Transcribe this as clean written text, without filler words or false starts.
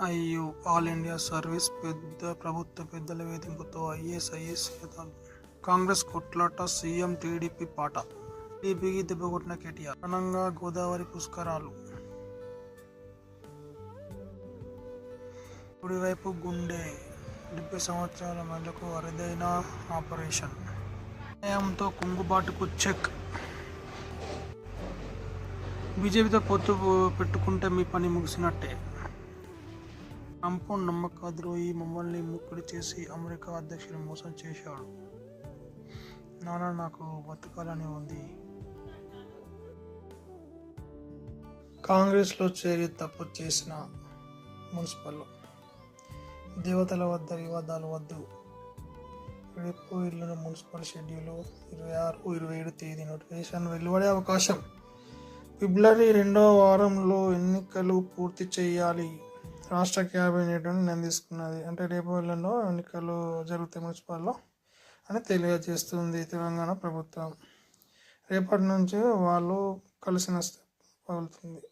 IU all India service ప్రభుత్వ పెద్దల వేధింపుతో IAS నేతలు. కాంగ్రెస్ కొట్లాట, సీఎం టీడీపీ పాట. టీడీపీకి దెబ్బకొట్టిన కేటీఆర్. ఘనంగా గోదావరి పుష్కరాలు. కుడివైపు గుండె. 70 సంవత్సరాల మహిళకు అరుదైన ఆపరేషన్. న్యాయంతో కుంగుబాటుకు చెక్. బీజేపీతో పొత్తు పెట్టుకుంటే మీ పని ముగిసినట్టే. ట్రంప్ నమ్మకద్రోహి, మమ్మల్ని ముక్కుడి చేసి అమెరికా అధ్యక్షుడు మోసం చేశాడు. నాన్న నాకు బతకాలని ఉంది. కాంగ్రెస్లో చేరి తప్పు చేసిన మున్సిపల్. దేవతల వద్ద వివాదాలు వద్దు. రేపు ఇల్లున మున్సిపల్ షెడ్యూల్ 26-27 తేదీ నోటిఫికేషన్ వెలువడే అవకాశం. ఫిబ్రవరి 2వ వారంలో ఎన్నికలు పూర్తి చేయాలి. రాష్ట్ర క్యాబినెట్ నిర్ణయించుకున్నది. అంటే రేపు ఎల్లుండో ఎన్నికలు జరుగుతాయి మున్సిపల్లో అని తెలియజేస్తుంది తెలంగాణ ప్రభుత్వం. రేపటి నుంచి వాళ్ళు కలిసి పగులుతుంది.